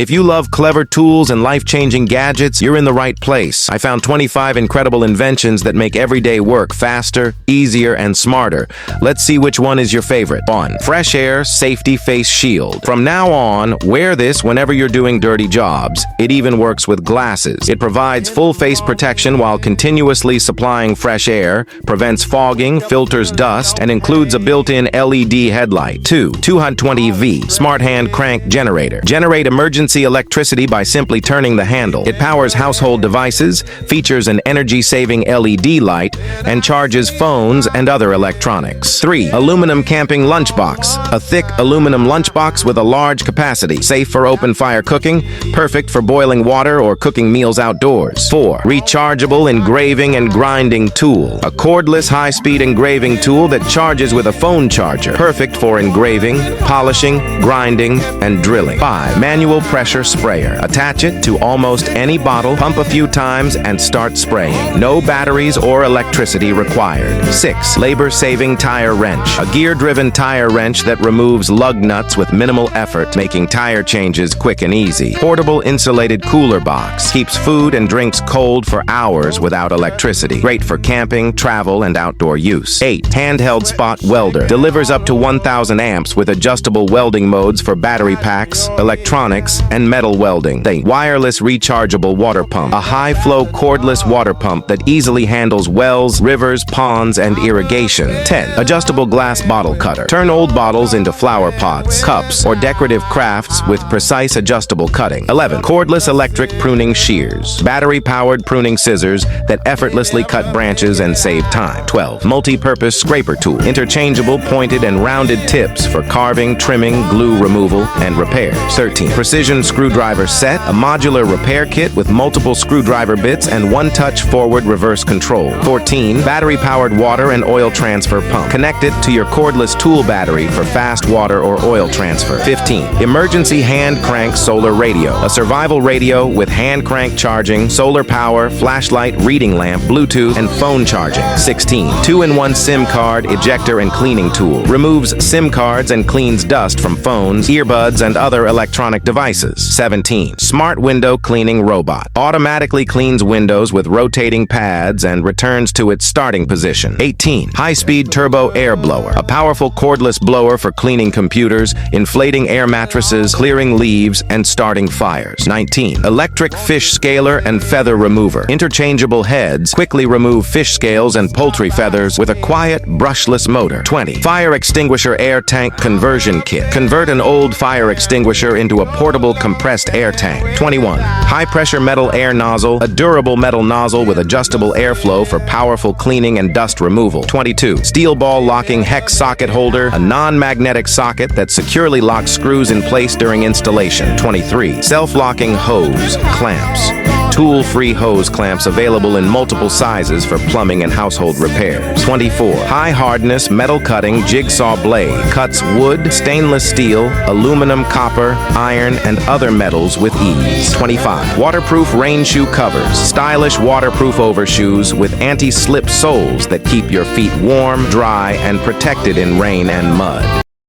If you love clever tools and life-changing gadgets, you're in the right place. I found 25 incredible inventions that make everyday work faster, easier, and smarter. Let's see which one is your favorite. 1. Fresh Air Safety Face Shield. From now on, wear this whenever you're doing dirty jobs. It even works with glasses. It provides full face protection while continuously supplying fresh air, prevents fogging, filters dust, and includes a built-in LED headlight. 2. 220V Smart Hand Crank Generator. Generate emergency electricity by simply turning the handle. It powers household devices, features an energy-saving LED light, and charges phones and other electronics. 3. Aluminum Camping Lunchbox. A thick aluminum lunchbox with a large capacity. Safe for open-fire cooking, perfect for boiling water or cooking meals outdoors. 4. Rechargeable Engraving and Grinding Tool. A cordless high-speed engraving tool that charges with a phone charger. Perfect for engraving, polishing, grinding, and drilling. 5. Manual Pressure Sprayer. Attach it to almost any bottle, pump a few times, and start spraying. No batteries or electricity required. 6. Labor-Saving Tire Wrench. A gear-driven tire wrench that removes lug nuts with minimal effort, making tire changes quick and easy. Portable insulated cooler box. Keeps food and drinks cold for hours without electricity. Great for camping, travel, and outdoor use. 8. Handheld Spot Welder. Delivers up to 1,000 amps with adjustable welding modes for battery packs, electronics, and metal welding. 8. Wireless Rechargeable Water Pump. A high-flow cordless water pump that easily handles wells, rivers, ponds, and irrigation. 10. Adjustable Glass Bottle Cutter. Turn old bottles into flower pots, cups, or decorative crafts with precise adjustable cutting. 11. Cordless Electric Pruning Shears. Battery-powered pruning scissors that effortlessly cut branches and save time. 12. Multi-purpose Scraper Tool. Interchangeable pointed and rounded tips for carving, trimming, glue removal, and repairs. 13. Precision Screwdriver Set. A modular repair kit with multiple screwdriver bits and one-touch forward-reverse control. 14. Battery-powered water and oil transfer pump. Connect it to your cordless tool battery for fast water or oil transfer. 15. Emergency Hand Crank Solar Radio. A survival radio with hand crank charging, solar power, flashlight, reading lamp, Bluetooth, and phone charging. 16. 2-in-1 SIM card ejector and cleaning tool. Removes SIM cards and cleans dust from phones, earbuds, and other electronic devices. 17. Smart Window Cleaning Robot. Automatically cleans windows with rotating pads and returns to its starting position. 18. High-Speed Turbo Air Blower. A powerful cordless blower for cleaning computers, inflating air mattresses, clearing leaves, and starting fires. 19. Electric Fish Scaler and Feather Remover. Interchangeable heads quickly remove fish scales and poultry feathers with a quiet, brushless motor. 20. Fire Extinguisher Air Tank Conversion Kit. Convert an old fire extinguisher into a portable compressed air tank. 21. High-pressure metal air nozzle. A durable metal nozzle with adjustable airflow for powerful cleaning and dust removal. 22. Steel ball locking hex socket holder. A non-magnetic socket that securely locks screws in place during installation. 23. Self-locking hose clamps. Tool-free hose clamps available in multiple sizes for plumbing and household repairs. 24. High-hardness metal-cutting jigsaw blade. Cuts wood, stainless steel, aluminum, copper, iron, and other metals with ease. 25. Waterproof rain shoe covers. Stylish waterproof overshoes with anti-slip soles that keep your feet warm, dry, and protected in rain and mud.